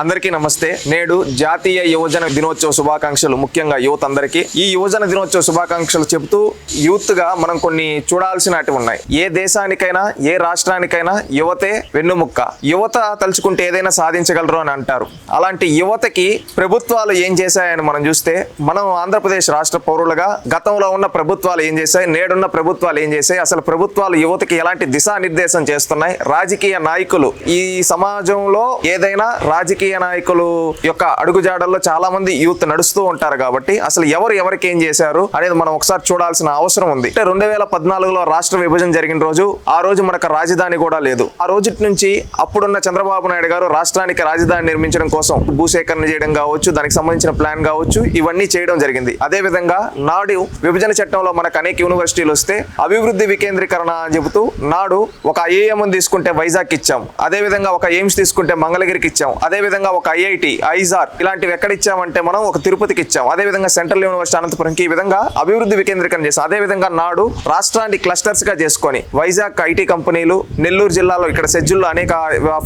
అందరికీ నమస్తే. నేడు జాతీయ యువజన దినోత్సవ శుభాకాంక్షలు. ముఖ్యంగా యువత అందరికీ ఈ యువజన దినోత్సవ శుభాకాంక్షలు చెబుతూ యూత్ గా మనం కొన్ని చూడాల్సినవి ఉన్నాయి. ఏ దేశానికైనా ఏ రాష్ట్రానికైనా యువతే వెన్నుముక్క. యువత తలుచుకుంటే ఏదైనా సాధించగలరు అని అంటారు. అలాంటి యువతకి ప్రభుత్వాలు ఏం చేశాయని మనం చూస్తే, మనం ఆంధ్రప్రదేశ్ రాష్ట్ర పౌరులుగా గతంలో ఉన్న ప్రభుత్వాలు ఏం చేశాయి, నేడున్న ప్రభుత్వాలు ఏం చేశాయి, అసలు ప్రభుత్వాలు యువతకి ఎలాంటి దిశానిర్దేశం చేస్తున్నాయి, రాజకీయ నాయకులు ఈ సమాజంలో ఏదైనా రాజకీయ నాయకులు యొక్క అడుగుజాడల్లో చాలా మంది యూత్ నడుస్తూ ఉంటారు. కాబట్టి అసలు ఎవరికి ఏం చేశారు అనేది మనం ఒకసారి చూడాల్సిన అవసరం ఉంది. 2014లో రాష్ట్ర విభజన జరిగిన రోజు, ఆ రోజు మనకు రాజధాని కూడా లేదు. ఆ రోజు నుంచి అప్పుడున్న చంద్రబాబు నాయుడు గారు రాష్ట్రానికి రాజధాని నిర్మించడం కోసం భూసేకరణ చేయడం కావచ్చు, దానికి సంబంధించిన ప్లాన్ కావచ్చు, ఇవన్నీ చేయడం జరిగింది. అదే విధంగా నాడు విభజన చట్టంలో మనకు అనేక యూనివర్సిటీలు వస్తే అభివృద్ధి వికేంద్రీకరణ అని చెబుతూ నాడు ఒక ఐఏఎం తీసుకుంటే వైజాగ్ ఇచ్చాం, అదే విధంగా ఒక ఎయిమ్స్ తీసుకుంటే మంగళగిరికి ఇచ్చాం, అదే విధంగా ఒక ఐఐటి, ఐజార్ ఇలాంటివి ఎక్కడ ఇచ్చామంటే మనం ఒక తిరుపతికి ఇచ్చాం, అదే విధంగా సెంట్రల్ యూనివర్సిటీ అనంతపురంకి, ఈ విధంగా అభివృద్ధి వికేంద్రీకరణ చేస్తాం. అదే విధంగా నాడు రాష్ట్రాన్ని క్లస్టర్స్ గా చేసుకొని వైజాగ్ ఐటీ కంపెనీలు, నెల్లూరు జిల్లాలో ఇక్కడ సెజ్జుల్లో అనేక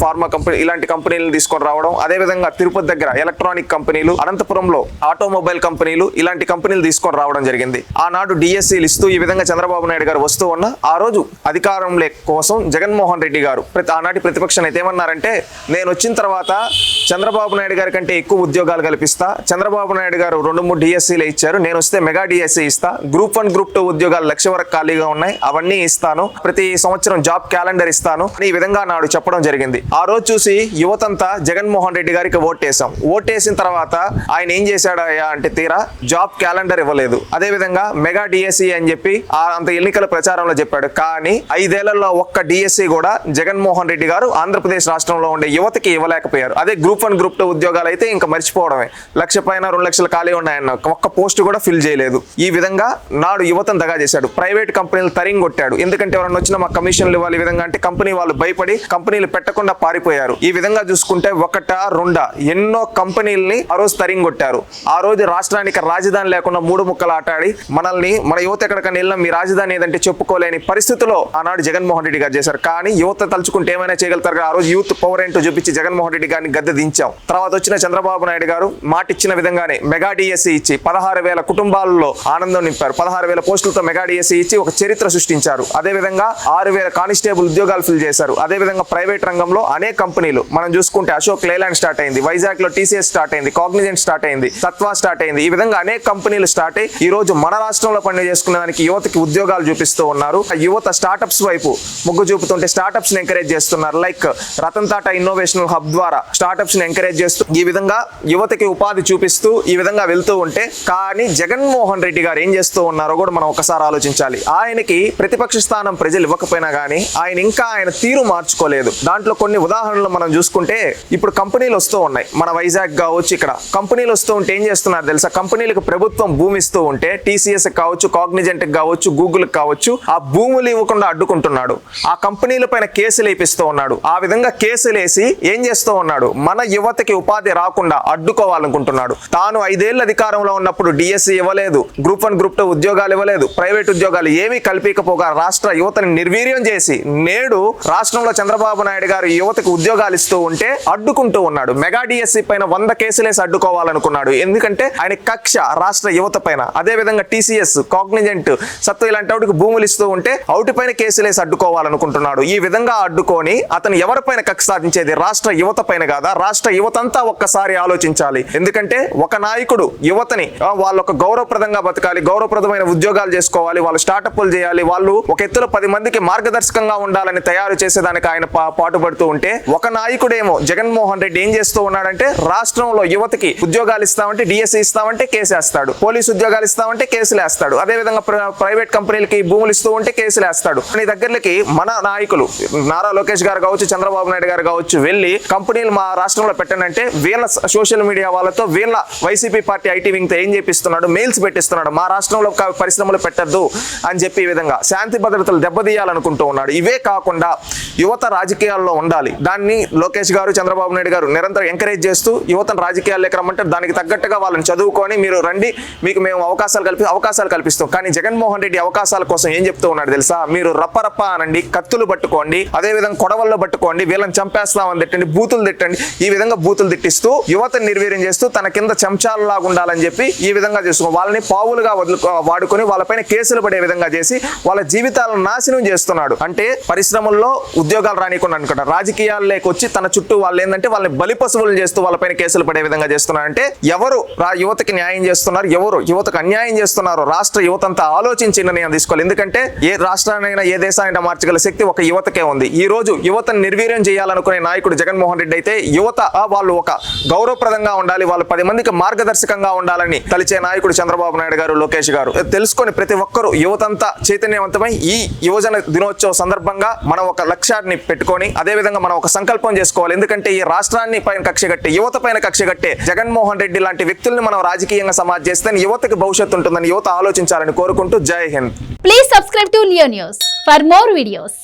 ఫార్మా కంపెనీ ఇలాంటి కంపెనీలు తీసుకొని రావడం, అదే విధంగా తిరుపతి దగ్గర ఎలక్ట్రానిక్ కంపెనీలు, అనంతపురంలో ఆటోమొబైల్ కంపెనీలు ఇలాంటి కంపెనీలు తీసుకొని రావడం జరిగింది. ఆనాడు డిఎస్సీలు ఇస్తూ ఈ విధంగా చంద్రబాబు నాయుడు గారు వస్తూ ఉన్న ఆ రోజు అధికారం కోసం జగన్మోహన్ రెడ్డి గారు ఆనాటి ప్రతిపక్ష నేత ఏమన్నారంటే, నేను వచ్చిన తర్వాత చంద్రబాబు నాయుడు గారి కంటే ఎక్కువ ఉద్యోగాలు కల్పిస్తా, చంద్రబాబు నాయుడు గారు 2-3 డిఎస్సీలు ఇచ్చారు, నేను వస్తే మెగా డిఎస్సీ ఇస్తా, గ్రూప్ 1 గ్రూప్ 2 ఉద్యోగాలు 1,00,000 వరకు ఖాళీగా ఉన్నాయి, అవన్నీ ఇస్తాను, ప్రతి సంవత్సరం జాబ్ క్యాలెండర్ ఇస్తాను అని ఈ విధంగా నాడు చెప్పడం జరిగింది. ఆ రోజు చూసి యువతంతా జగన్మోహన్ రెడ్డి గారికి ఓటేసాం. ఓటేసిన తర్వాత ఆయన ఏం చేశాడు అంటే తీరా జాబ్ క్యాలెండర్ ఇవ్వలేదు, అదే విధంగా మెగా డిఎస్సీ అని చెప్పి అంత ఎన్నికల ప్రచారంలో చెప్పాడు. కానీ 5 ఏళ్లలో ఒక్క డిఎస్సీ కూడా జగన్మోహన్ రెడ్డి గారు ఆంధ్రప్రదేశ్ రాష్ట్రంలో ఉండే యువతకి ఇవ్వలేకపోయారు. అదే గ్రూప్ 1 గ్రూప్ 2 ఉద్యోగాలు అయితే ఇంకా మర్చిపోవడమే. 1,00,000 పైన 2 లక్షలు ఖాళీ ఉన్నాయన్న ఒక్క పోస్ట్ కూడా ఫిల్ చేయలేదు. ఈ విధంగా నాడు యువతను దగా చేశాడు. ప్రైవేట్ కంపెనీలు తరింగ్ కొట్టాడు. ఎందుకంటే ఎవరన్నా వచ్చినా మా కమిషన్లు ఇవ్వాలి ఈ విధంగా అంటే కంపెనీ వాళ్ళు భయపడి కంపెనీలు పెట్టకుండా పారిపోయారు. ఈ విధంగా చూసుకుంటే 1-2 ఎన్నో కంపెనీలని ఆ రోజు తరింగ్ కొట్టారు. ఆ రోజు రాష్ట్రానికి రాజధాని లేకుండా 3 ముక్కలు ఆటాడి మనల్ని, మన యువత ఎక్కడికైనా వెళ్ళినా మీ రాజధాని ఏదంటే చెప్పుకోలేని పరిస్థితిలో ఆనాడు జగన్మోహన్ రెడ్డి గారు చేశారు. కానీ యువత తలుచుకుంటే ఏమైనా చేయగలుగుతారు. ఆ రోజు యూత్ పవర్ ఏంటో చూపించి జగన్మోహన్ రెడ్డి గారిని గద్దె దించాం. తర్వాత వచ్చిన చంద్రబాబు నాయుడు గారు మాట ఇచ్చిన విధంగానే మెగా డిఎస్సీ ఇచ్చి 16,000 కుటుంబాల్లో ఆనందం నింపారు. 16,000 పోస్టులతో మెగా డిఎస్సీ ఇచ్చి ఒక చరిత్ర సృష్టించారు. అదే విధంగా 6,000 కానిస్టేబుల్ ఉద్యోగాలు ఫిల్ చేశారు. అదే విధంగా ప్రైవేట్ రంగంలో అనేక కంపెనీలు మనం చూసుకుంటే అశోక్ లేలాండ్ స్టార్ట్ అయింది, వైజాగ్ లో టీసీఎస్ స్టార్ట్ అయింది, కాగ్నిజెంట్ స్టార్ట్ అయింది, సత్వా స్టార్ట్ అయింది. ఈ విధంగా అనేక కంపెనీలు స్టార్ట్ అయ్యి ఈ రోజు మన రాష్ట్రంలో పని చేసుకునే దానికి యువతకి ఉద్యోగాలు చూపిస్తూ ఉన్నారు. యువత స్టార్టప్స్ వైపు మొగ్గు చూపుతుంటే స్టార్టప్స్ ని ఎంకరేజ్ చేస్తున్నారు. Like Ratan Tata innovation hub ద్వారా స్టార్టప్స్ ని ఎంకరేజ్ చేస్తూ ఈ విధంగా యువతకి ఉపాధి చూపిస్తూ ఈ విధంగా వెళ్తూ ఉంటే, కానీ జగన్మోహన్ రెడ్డి గారు ఏం చేస్తూ ఉన్నారో కూడా మనం ఒకసారి ఆలోచించాలి. ఆయనకి ప్రతిపక్ష స్థానం ప్రజలు ఇవ్వకపోయినా కానీ ఆయన తీరు మార్చుకోలేదు. దాంట్లో కొన్ని ఉదాహరణలు మనం చూసుకుంటే, ఇప్పుడు కంపెనీలు వస్తూ ఉన్నాయి మన వైజాగ్ కావచ్చు, ఇక్కడ కంపెనీలు వస్తూ ఉంటే ఏం చేస్తున్నారు తెలుసా, కంపెనీలకు ప్రభుత్వం భూమి ఇస్తూ ఉంటే టీసీఎస్ కావచ్చు, కాగ్నిజెంట్ కావచ్చు, గూగుల్ కావచ్చు, ఆ భూములు ఇవ్వకుండా అడ్డుకుంటున్నాడు. ఆ కంపెనీల పైన కేసులు వేపిస్తూ ఉన్నాడు. ఆ విధంగా కేసులు వేసి ఏం చేస్తూ ఉన్నాడు, మన యువతకి ఉపాధి రాకుండా అడ్డుకోవాలనుకుంటున్నాడు. తాను 5 ఏళ్ల అధికారంలో ఉన్నప్పుడు డిఎస్సీ ఇవ్వలేదు, గ్రూప్ 1 గ్రూప్ 2 ఉద్యోగాలు ఇవ్వలేదు, ప్రైవేట్ ఉద్యోగాలు ఏమీ కల్పించకపోగా రాష్ట్ర యువతని నిర్వీర్యం చేసి నేడు రాష్ట్రంలో చంద్రబాబు నాయుడు గారు యువతకు ఉద్యోగాలు ఇస్తూ ఉంటే అడ్డుకుంటూ ఉన్నాడు. మెగా డిఎస్సీ పైన 100 కేసులేసి అడ్డుకోవాలనుకున్నాడు. ఎందుకంటే ఆయన కక్ష రాష్ట్ర యువత పైన. అదే విధంగా టీసీఎస్, కాగ్నిజెంట్, సత్తు ఇలాంటి వాటికి భూములు ఇస్తూ ఉంటే అవుటి పైన కేసులేసి అడ్డుకోవాలనుకుంటున్నాడు. ఈ విధంగా అడ్డుకొని అతను ఎవరిపైన కక్ష సాధించేది, రాష్ట్ర యువత పైన కాదా? రాష్ట్ర యువతంతా ఒక్కసారి ఆలోచించాలి. ఎందుకంటే ఒక నాయకుడు యువతని వాళ్ళొక గౌరవప్రదంగా బతకాలి, గౌరవప్రదమైన ఉద్యోగాలు చేసుకోవాలి, వాళ్ళు స్టార్టప్లు చేయాలి, వాళ్ళు ఒక ఎత్తులో 10 మందికి మార్గదర్శకంగా ఉండాలని తయారు చేసేదానికి ఆయన పాటుపడుతూ ఉంటే, ఒక నాయకుడేమో జగన్మోహన్ రెడ్డి ఏం చేస్తూ ఉన్నాడంటే, రాష్ట్రంలో యువతకి ఉద్యోగాలు ఇస్తామంటే డిఎస్సీ ఇస్తామంటే కేసేస్తాడు, పోలీసు ఉద్యోగాలు ఇస్తామంటే కేసులు వేస్తాడు, అదే విధంగా ప్రైవేట్ కంపెనీలకి భూములు ఇస్తూ ఉంటే కేసులు వేస్తాడు. నీ దగ్గరకి మన నాయకులు నారా లోకేష్ గారు కావచ్చు, చంద్రబాబు నాయుడు గారు కావచ్చు వెళ్ళి కంపెనీలు మా రాష్ట్రంలో పెట్టనంటే వీళ్ళ సోషల్ మీడియా వాళ్ళతో, వీళ్ళ వైసీపీ పార్టీ ఐటీ వింగ్ తో ఏం చేపిస్తున్నాడు, మెయిల్స్ పెట్టిస్తున్నాడు, మా రాష్ట్రంలో పరిశ్రమలు పెట్టద్దు అని చెప్పి ఈ విధంగా శాంతి భద్రతలు దెబ్బతీయాలనుకుంటూ ఉన్నాడు. ఇవే కాకుండా యువత రాజకీయాల్లో ఉండాలి, దాన్ని లోకేష్ గారు, చంద్రబాబు నాయుడు గారు నిరంతరం ఎంకరేజ్ చేస్తూ యువతను రాజకీయాల్లోకి రమ్మంటే దానికి తగ్గట్టుగా వాళ్ళని చదువుకొని మీరు రండి, మీకు మేము అవకాశాలు కల్పిస్తాం. కానీ జగన్మోహన్ రెడ్డి అవకాశాల కోసం ఏం చెప్తూ ఉన్నాడు తెలుసా, మీరు రప్ప అనండి, కత్తులు పట్టుకోండి, అదే విధంగా కొడవల్లో పట్టుకోండి, వీళ్ళని చంపేస్తామని తిట్టండి, బూతులు తిట్టండి, ఈ విధంగా బూతులు తిట్టిస్తూ యువతను నిర్వీర్యం చేస్తూ తన కింద చెంచాలలాగా ఉండాలని చెప్పి ఈ విధంగా చేసుకో వాళ్ళని పావులుగా వాడుకొని వాళ్ళపైన కేసులు పడే విధంగా చేసి వాళ్ళ జీవితాలను నాశనం చేస్తున్నాడు. అంటే పరిశ్రమల్లో ఉద్యోగాలు రానికుండా అనుకుంటా రాజకీయాల్లోకి వచ్చి తన చుట్టూ వాళ్ళు ఏంటంటే వాళ్ళని బలి పశువులు చేస్తూ వాళ్ళపైన కేసులు పడే విధంగా చేస్తున్నారు. అంటే ఎవరు యువతకి న్యాయం చేస్తున్నారు, ఎవరు యువతకు అన్యాయం చేస్తున్నారు, రాష్ట్ర యువత అంతా ఆలోచించి నిర్ణయం తీసుకోవాలి. ఎందుకంటే ఏ రాష్ట్రాన్నైనా ఏ దేశానైనా మార్చగల శక్తి ఒక యువతకే ఉంది. ఈ రోజు యువతను నిర్వీర్యం చేయాలనుకునే నాయకుడు జగన్మోహన్ రెడ్డి అయితే యువత వాళ్ళు ఒక గౌరవప్రదంగా ఉండాలి, వాళ్ళు 10 మందికి మార్గదర్శకంగా ఉండాలని తలిచే నాయకుడు చంద్రబాబు నాయుడు గారు, లోకేష్ గారు తెలుసుకొని ప్రతి ఒక్కరూ యువతంతా చైతన్యవంతమై ఈ యువజన దినోత్సవ సందర్భంగా మనం ఒక లక్ష్యాన్ని పెట్టుకొని అదే విధంగా మనం ఒక సంకల్పం చేసుకోవాలి. ఎందుకంటే ఈ రాష్ట్రాన్ని పైన కక్ష కట్టే యువత పైన కక్ష కట్టే జగన్మోహన్ రెడ్డి లాంటి వ్యక్తుల్ని మనం రాజకీయంగా సమాజ్ చేస్తే యువతకి భవిష్యత్తు ఉంటుందని యువత ఆలోచించాలని కోరుకుంటూ జై Hind. Please subscribe to Leo news for more videos.